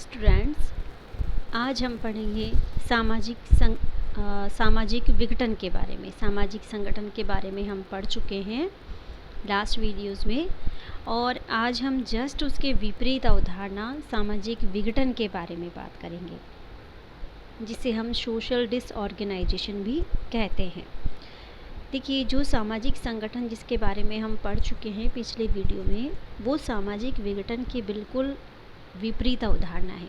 Students, आज हम पढ़ेंगे सामाजिक विघटन के बारे में। सामाजिक संगठन के बारे में हम पढ़ चुके हैं लास्ट वीडियोस में, और आज हम जस्ट उसके विपरीत अवधारणा सामाजिक विघटन के बारे में बात करेंगे, जिसे हम सोशल डिसऑर्गेनाइजेशन भी कहते हैं। देखिए, जो सामाजिक संगठन जिसके बारे में हम पढ़ चुके हैं पिछले वीडियो में, वो सामाजिक विघटन के बिल्कुल विपरीत अवधारणा है।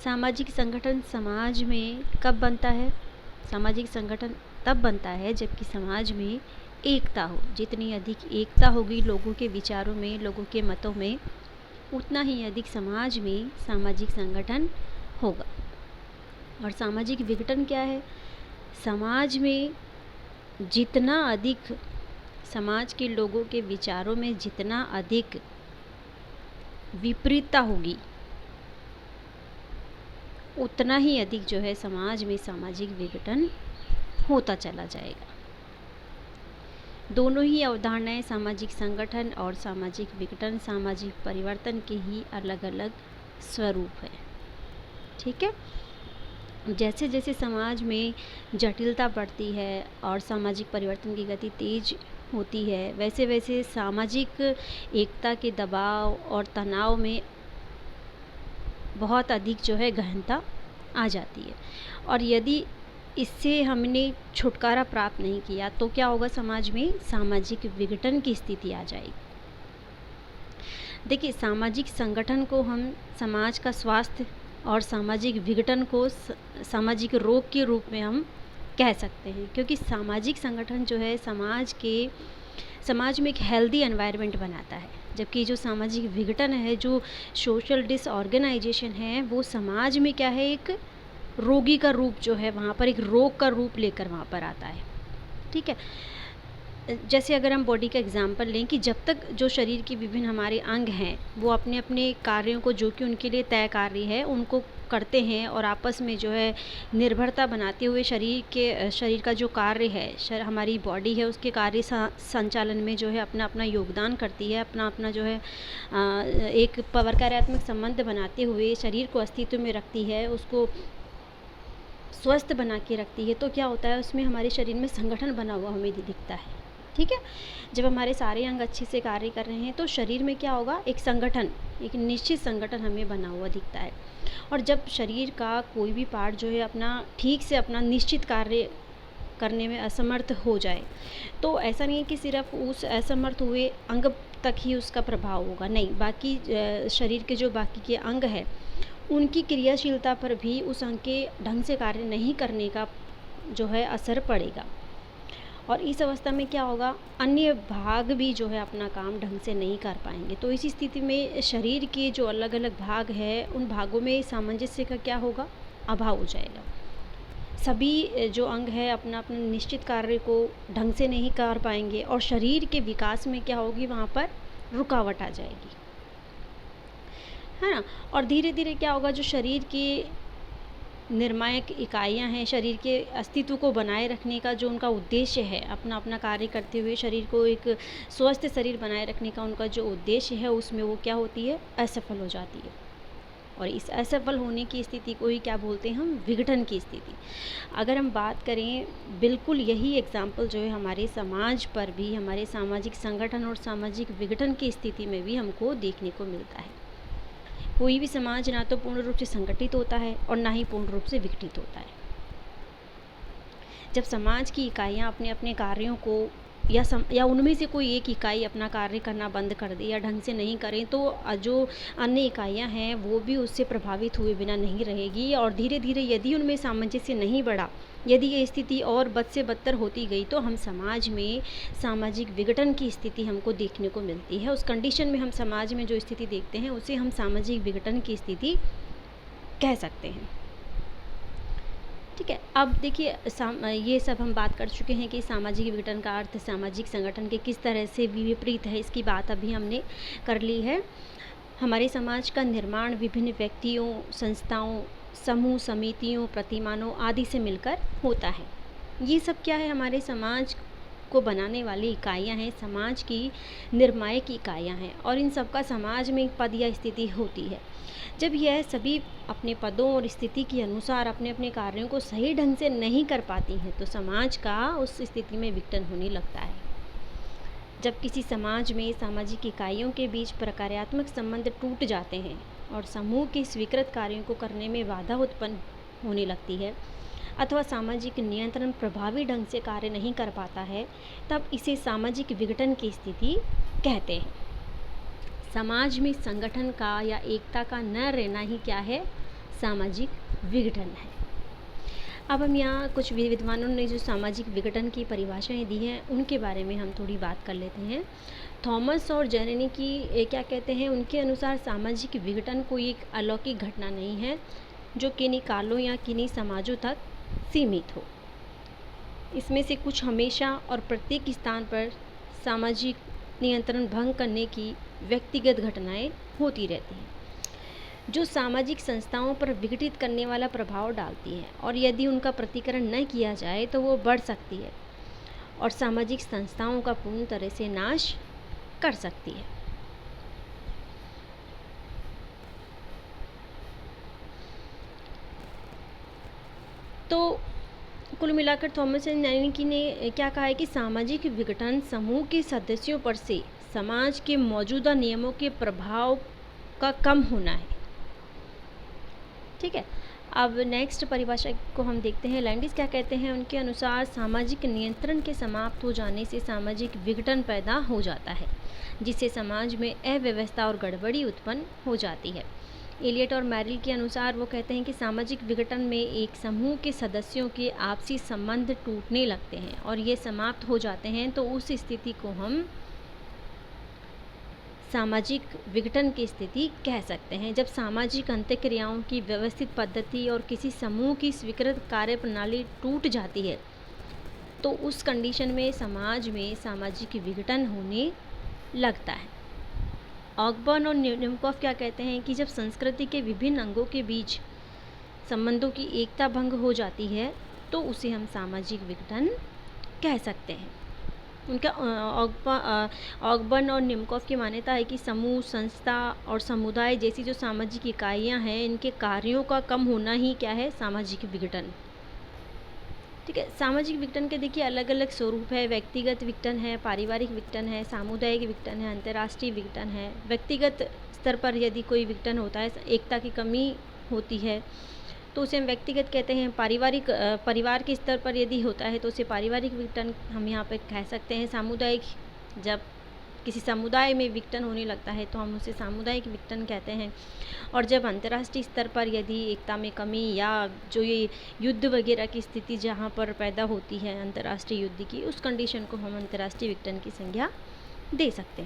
सामाजिक संगठन समाज में कब बनता है? सामाजिक संगठन तब बनता है जबकि समाज में एकता हो। जितनी अधिक एकता होगी लोगों के विचारों में, लोगों के मतों में, उतना ही अधिक समाज में सामाजिक संगठन होगा। और सामाजिक विघटन क्या है? समाज में जितना अधिक समाज के लोगों के विचारों में जितना अधिक विपरीतता होगी, उतना ही अधिक जो है समाज में सामाजिक विघटन होता चला जाएगा। दोनों ही अवधारणाएं, सामाजिक संगठन और सामाजिक विघटन, सामाजिक परिवर्तन के ही अलग अलग स्वरूप है। ठीक है। जैसे जैसे समाज में जटिलता बढ़ती है और सामाजिक परिवर्तन की गति तेज होती है, वैसे वैसे सामाजिक एकता के दबाव और तनाव में बहुत अधिक जो है गहनता आ जाती है। और यदि इससे हमने छुटकारा प्राप्त नहीं किया तो क्या होगा? समाज में सामाजिक विघटन की स्थिति आ जाएगी। देखिए, सामाजिक संगठन को हम समाज का स्वास्थ्य और सामाजिक विघटन को सामाजिक रोग के रूप में हम कह सकते हैं, क्योंकि सामाजिक संगठन जो है समाज में एक हेल्दी एनवायरनमेंट बनाता है, जबकि जो सामाजिक विघटन है, जो सोशल डिसऑर्गेनाइजेशन है, वो समाज में क्या है, एक रोगी का रूप जो है वहाँ पर, एक रोग का रूप लेकर वहाँ पर आता है। ठीक है। जैसे अगर हम बॉडी का एग्जाम्पल लें कि जब तक जो शरीर के विभिन्न हमारे अंग हैं वो अपने अपने कार्यों को, जो कि उनके लिए तय कार्य है, उनको करते हैं और आपस में जो है निर्भरता बनाते हुए शरीर का जो कार्य है, हमारी बॉडी है, उसके कार्य संचालन में जो है अपना अपना योगदान करती है, अपना अपना जो है एक कार्यात्मक संबंध बनाते हुए शरीर को अस्तित्व में रखती है, उसको स्वस्थ बना के रखती है। तो क्या होता है, उसमें हमारे शरीर में संगठन बना हुआ हमें दिखता है। ठीक है। जब हमारे सारे अंग अच्छे से कार्य कर रहे हैं तो शरीर में क्या होगा, एक संगठन, एक निश्चित संगठन हमें बना हुआ दिखता है। और जब शरीर का कोई भी पार्ट जो है अपना ठीक से अपना निश्चित कार्य करने में असमर्थ हो जाए, तो ऐसा नहीं है कि सिर्फ उस असमर्थ हुए अंग तक ही उसका प्रभाव होगा, नहीं, बाकी शरीर के जो बाकी के अंग है उनकी क्रियाशीलता पर भी उस अंग के ढंग से कार्य नहीं करने का जो है असर पड़ेगा। और इस अवस्था में क्या होगा, अन्य भाग भी जो है अपना काम ढंग से नहीं कर पाएंगे। तो इस स्थिति में शरीर के जो अलग अलग भाग है, उन भागों में सामंजस्य का क्या होगा, अभाव हो जाएगा। सभी जो अंग है अपना अपना निश्चित कार्य को ढंग से नहीं कर पाएंगे और शरीर के विकास में क्या होगी, वहाँ पर रुकावट आ जाएगी, है ना। और धीरे धीरे क्या होगा, जो शरीर की निर्णायक इकाइयां हैं, शरीर के अस्तित्व को बनाए रखने का जो उनका उद्देश्य है, अपना अपना कार्य करते हुए शरीर को एक स्वस्थ शरीर बनाए रखने का उनका जो उद्देश्य है, उसमें वो क्या होती है, असफल हो जाती है। और इस असफल होने की स्थिति को ही क्या बोलते हैं हम, विघटन की स्थिति। अगर हम बात करें, बिल्कुल यही एग्जाम्पल जो है हमारे समाज पर भी, हमारे सामाजिक संगठन और सामाजिक विघटन की स्थिति में भी हमको देखने को मिलता है। कोई भी समाज ना तो पूर्ण रूप से संगठित होता है और ना ही पूर्ण रूप से विघटित होता है। जब समाज की इकाइयां अपने अपने कार्यों को या उनमें से कोई एक इकाई अपना कार्य करना बंद कर दे या ढंग से नहीं करें, तो जो अन्य इकाइयां हैं वो भी उससे प्रभावित हुए बिना नहीं रहेगी। और धीरे धीरे यदि उनमें सामंजस्य नहीं बढ़ा, यदि ये स्थिति और बद से बदतर होती गई, तो हम समाज में सामाजिक विघटन की स्थिति हमको देखने को मिलती है। उस कंडीशन में हम समाज में जो स्थिति देखते हैं उसे हम सामाजिक विघटन की स्थिति कह सकते हैं। ठीक है। अब देखिए, ये सब हम बात कर चुके हैं कि सामाजिक विघटन का अर्थ सामाजिक संगठन के किस तरह से विपरीत है, इसकी बात अभी हमने कर ली है। हमारे समाज का निर्माण विभिन्न व्यक्तियों, संस्थाओं, समूह, समितियों, प्रतिमानों आदि से मिलकर होता है। ये सब क्या है, हमारे समाज को बनाने वाली इकाइयाँ हैं, समाज की निर्णायक इकाइयाँ हैं और इन सबका समाज में एक पद या स्थिति होती है। जब यह सभी अपने पदों और स्थिति के अनुसार अपने अपने कार्यों को सही ढंग से नहीं कर पाती हैं तो समाज का उस स्थिति में विघटन होने लगता है। जब किसी समाज में सामाजिक इकाइयों के बीच प्रकार्यात्मक संबंध टूट जाते हैं और समूह के स्वीकृत कार्यों को करने में बाधा उत्पन्न होने लगती है अथवा सामाजिक नियंत्रण प्रभावी ढंग से कार्य नहीं कर पाता है, तब इसे सामाजिक विघटन की स्थिति कहते हैं। समाज में संगठन का या एकता का न रहना ही क्या है? सामाजिक विघटन है। अब हम यहाँ कुछ विद्वानों ने जो सामाजिक विघटन की परिभाषाएं दी हैं उनके बारे में हम थोड़ी बात कर लेते हैं। थॉमस और जेरेनी की क्या कहते हैं, उनके अनुसार सामाजिक विघटन कोई एक अलौकिक घटना नहीं है जो किन्हीं कालों या किन्हीं समाजों तक सीमित हो। इसमें से कुछ हमेशा और प्रत्येक स्थान पर सामाजिक नियंत्रण भंग करने की व्यक्तिगत घटनाएं होती रहती हैं जो सामाजिक संस्थाओं पर विघटित करने वाला प्रभाव डालती हैं और यदि उनका प्रतिकरण न किया जाए तो वो बढ़ सकती है और सामाजिक संस्थाओं का पूर्ण तरह से नाश कर सकती है। तो कुल मिलाकर थॉमस एंड जेरेनी ने क्या कहा है कि सामाजिक विघटन समूह के सदस्यों पर से समाज के मौजूदा नियमों के प्रभाव का कम होना है। ठीक है, अब नेक्स्ट परिभाषा को हम देखते हैं। लैंडिस क्या कहते हैं, उनके अनुसार सामाजिक नियंत्रण के समाप्त हो जाने से सामाजिक विघटन पैदा हो जाता है जिससे समाज में अव्यवस्था और गड़बड़ी उत्पन्न हो जाती है। एलियट और मैरिल के अनुसार वो कहते हैं कि सामाजिक विघटन में एक समूह के सदस्यों के आपसी संबंध टूटने लगते हैं और ये समाप्त हो जाते हैं तो उस स्थिति को हम सामाजिक विघटन की स्थिति कह सकते हैं। जब सामाजिक अंतःक्रियाओं की व्यवस्थित पद्धति और किसी समूह की स्वीकृत कार्य प्रणाली टूट जाती है तो उस कंडीशन में समाज में सामाजिक विघटन होने लगता है। ऑकबर्न और निमकॉफ क्या कहते हैं कि जब संस्कृति के विभिन्न अंगों के बीच संबंधों की एकता भंग हो जाती है तो उसे हम सामाजिक विघटन कह सकते हैं। उनका ऑकबर्न और निमकॉफ की मान्यता है कि समूह, संस्था और समुदाय जैसी जो सामाजिक इकाइयां हैं इनके कार्यों का कम होना ही क्या है? सामाजिक विघटन। ठीक है, सामाजिक विघटन के देखिए अलग अलग स्वरूप है। व्यक्तिगत विघटन है, पारिवारिक विघटन है, सामुदायिक विघटन है, अंतर्राष्ट्रीय विघटन है। व्यक्तिगत स्तर पर यदि कोई विघटन होता है, एकता की कमी होती है तो उसे हम व्यक्तिगत कहते हैं। परिवार के स्तर पर यदि होता है तो उसे पारिवारिक विघटन हम यहाँ पे कह सकते हैं। सामुदायिक, जब किसी समुदाय में विघटन होने लगता है तो हम उसे सामुदायिक विघटन कहते हैं। और जब अंतर्राष्ट्रीय स्तर पर यदि एकता में कमी या जो ये युद्ध वगैरह की स्थिति जहाँ पर पैदा होती है अंतर्राष्ट्रीय युद्ध की, उस कंडीशन को हम अंतर्राष्ट्रीय विघटन की संज्ञा दे सकते हैं।